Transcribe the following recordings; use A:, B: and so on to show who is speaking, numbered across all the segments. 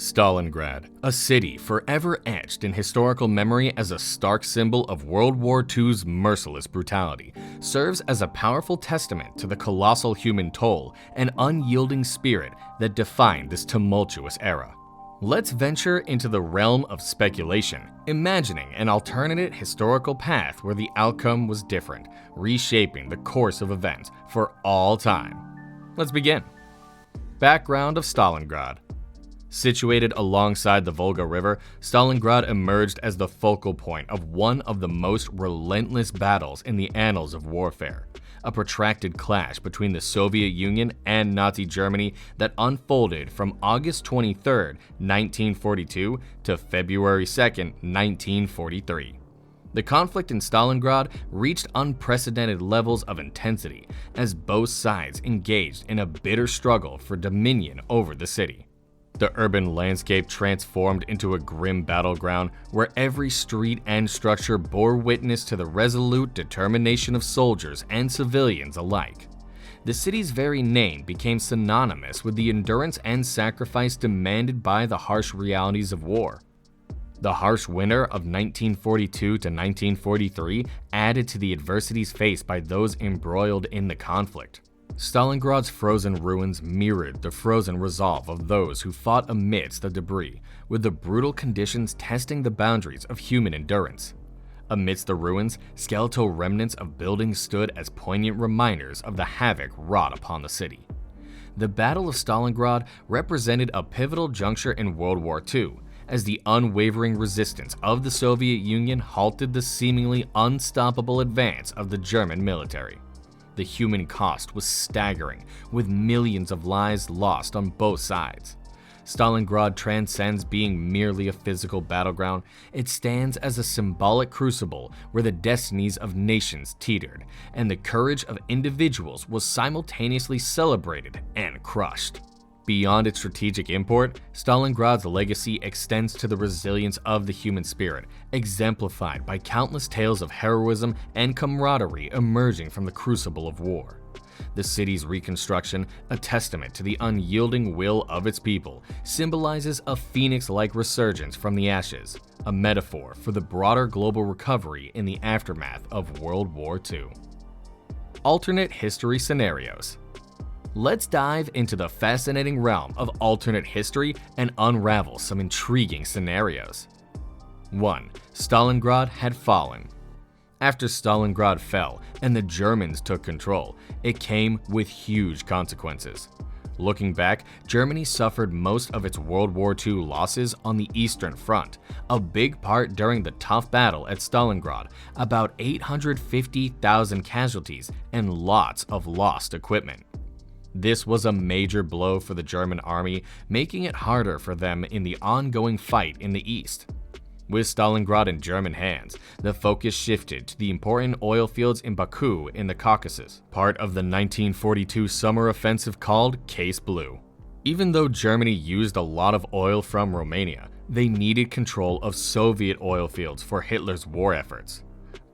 A: Stalingrad, a city forever etched in historical memory as a stark symbol of World War II's merciless brutality, serves as a powerful testament to the colossal human toll and unyielding spirit that defined this tumultuous era. Let's venture into the realm of speculation, imagining an alternate historical path where the outcome was different, reshaping the course of events for all time. Let's begin. Background of Stalingrad. Situated alongside the Volga River, Stalingrad emerged as the focal point of one of the most relentless battles in the annals of warfare, a protracted clash between the Soviet Union and Nazi Germany that unfolded from August 23, 1942 to February 2, 1943. The conflict in Stalingrad reached unprecedented levels of intensity as both sides engaged in a bitter struggle for dominion over the city. The urban landscape transformed into a grim battleground where every street and structure bore witness to the resolute determination of soldiers and civilians alike. The city's very name became synonymous with the endurance and sacrifice demanded by the harsh realities of war. The harsh winter of 1942 to 1943 added to the adversities faced by those embroiled in the conflict. Stalingrad's frozen ruins mirrored the frozen resolve of those who fought amidst the debris, with the brutal conditions testing the boundaries of human endurance. Amidst the ruins, skeletal remnants of buildings stood as poignant reminders of the havoc wrought upon the city. The Battle of Stalingrad represented a pivotal juncture in World War II, as the unwavering resistance of the Soviet Union halted the seemingly unstoppable advance of the German military. The human cost was staggering, with millions of lives lost on both sides. Stalingrad transcends being merely a physical battleground. It stands as a symbolic crucible where the destinies of nations teetered, and the courage of individuals was simultaneously celebrated and crushed. Beyond its strategic import, Stalingrad's legacy extends to the resilience of the human spirit, exemplified by countless tales of heroism and camaraderie emerging from the crucible of war. The city's reconstruction, a testament to the unyielding will of its people, symbolizes a phoenix-like resurgence from the ashes, a metaphor for the broader global recovery in the aftermath of World War II. Alternate history scenarios. Let's dive into the fascinating realm of alternate history and unravel some intriguing scenarios. 1. Stalingrad had fallen. After Stalingrad fell and the Germans took control, it came with huge consequences. Looking back, Germany suffered most of its World War II losses on the Eastern Front, a big part during the tough battle at Stalingrad, about 850,000 casualties and lots of lost equipment. This was a major blow for the German army, making it harder for them in the ongoing fight in the east. With Stalingrad in German hands, the focus shifted to the important oil fields in Baku in the Caucasus, part of the 1942 summer offensive called Case Blue. Even though Germany used a lot of oil from Romania, they needed control of Soviet oil fields for Hitler's war efforts.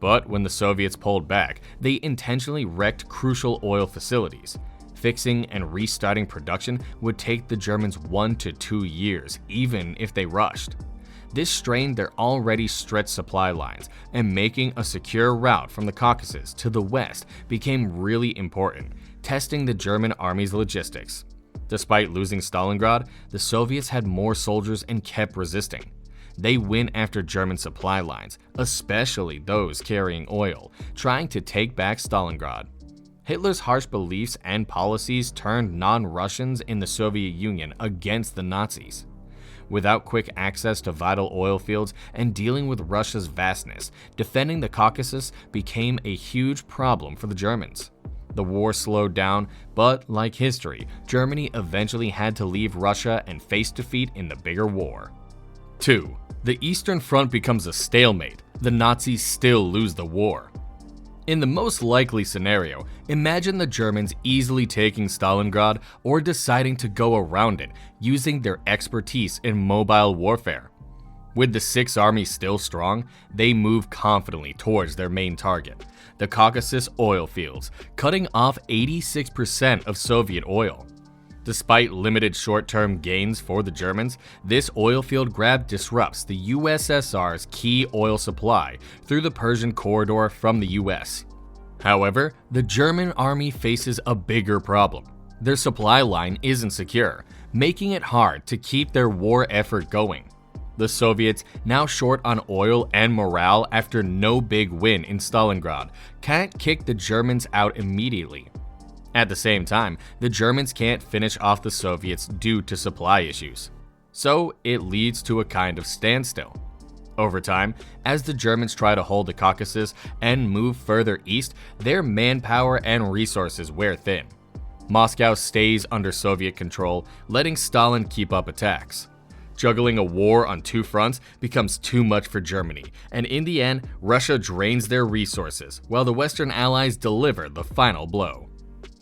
A: But when the Soviets pulled back, they intentionally wrecked crucial oil facilities. Fixing and restarting production would take the Germans 1 to 2 years, even if they rushed. This strained their already stretched supply lines, and making a secure route from the Caucasus to the west became really important, testing the German army's logistics. Despite losing Stalingrad, the Soviets had more soldiers and kept resisting. They went after German supply lines, especially those carrying oil, trying to take back Stalingrad. Hitler's harsh beliefs and policies turned non-Russians in the Soviet Union against the Nazis. Without quick access to vital oil fields and dealing with Russia's vastness, defending the Caucasus became a huge problem for the Germans. The war slowed down, but like history, Germany eventually had to leave Russia and face defeat in the bigger war. 2. The Eastern Front becomes a stalemate. The Nazis still lose the war. In the most likely scenario, imagine the Germans easily taking Stalingrad or deciding to go around it, using their expertise in mobile warfare. With the Sixth Army still strong, they move confidently towards their main target, the Caucasus oil fields, cutting off 86% of Soviet oil. Despite limited short-term gains for the Germans, this oil field grab disrupts the USSR's key oil supply through the Persian corridor from the US. However, the German army faces a bigger problem. Their supply line isn't secure, making it hard to keep their war effort going. The Soviets, now short on oil and morale after no big win in Stalingrad, can't kick the Germans out immediately. At the same time, the Germans can't finish off the Soviets due to supply issues. So it leads to a kind of standstill. Over time, as the Germans try to hold the Caucasus and move further east, their manpower and resources wear thin. Moscow stays under Soviet control, letting Stalin keep up attacks. Juggling a war on two fronts becomes too much for Germany, and in the end, Russia drains their resources, while the Western Allies deliver the final blow.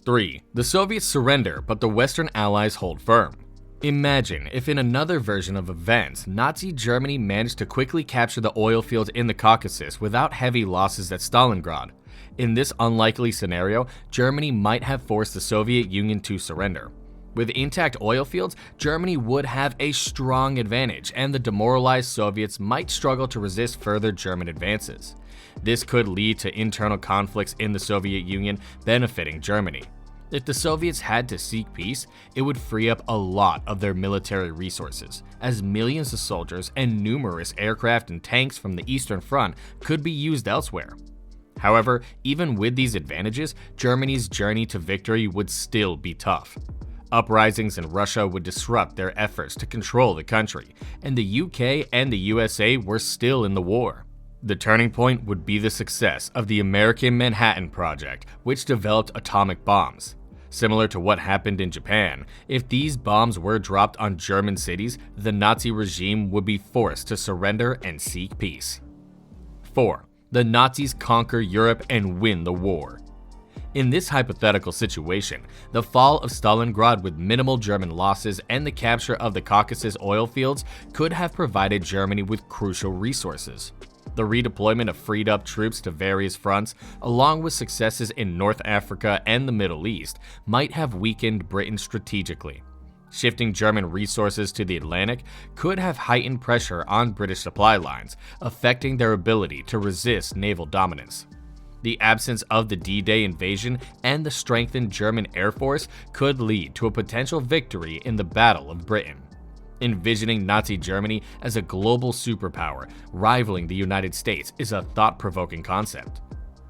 A: 3. The Soviets surrender, but the Western Allies hold firm. Imagine if in another version of events, Nazi Germany managed to quickly capture the oil fields in the Caucasus without heavy losses at Stalingrad. In this unlikely scenario, Germany might have forced the Soviet Union to surrender. With intact oil fields, Germany would have a strong advantage, and the demoralized Soviets might struggle to resist further German advances. This could lead to internal conflicts in the Soviet Union, benefiting Germany. If the Soviets had to seek peace, it would free up a lot of their military resources, as millions of soldiers and numerous aircraft and tanks from the Eastern Front could be used elsewhere. However, even with these advantages, Germany's journey to victory would still be tough. Uprisings in Russia would disrupt their efforts to control the country, and the UK and the USA were still in the war. The turning point would be the success of the American Manhattan Project, which developed atomic bombs. Similar to what happened in Japan, if these bombs were dropped on German cities, the Nazi regime would be forced to surrender and seek peace. 4. The Nazis conquer Europe and win the war. In this hypothetical situation, the fall of Stalingrad with minimal German losses and the capture of the Caucasus oil fields could have provided Germany with crucial resources. The redeployment of freed-up troops to various fronts, along with successes in North Africa and the Middle East, might have weakened Britain strategically. Shifting German resources to the Atlantic could have heightened pressure on British supply lines, affecting their ability to resist naval dominance. The absence of the D-Day invasion and the strengthened German Air Force could lead to a potential victory in the Battle of Britain. Envisioning Nazi Germany as a global superpower rivaling the United States is a thought-provoking concept.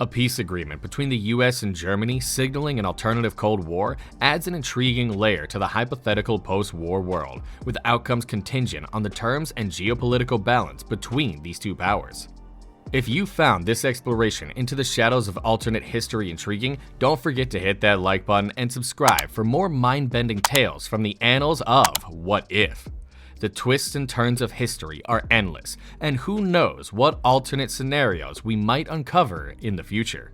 A: A peace agreement between the US and Germany signaling an alternative Cold War adds an intriguing layer to the hypothetical post-war world, with outcomes contingent on the terms and geopolitical balance between these two powers. If you found this exploration into the shadows of alternate history intriguing, don't forget to hit that like button and subscribe for more mind-bending tales from the annals of What If. The twists and turns of history are endless, and who knows what alternate scenarios we might uncover in the future.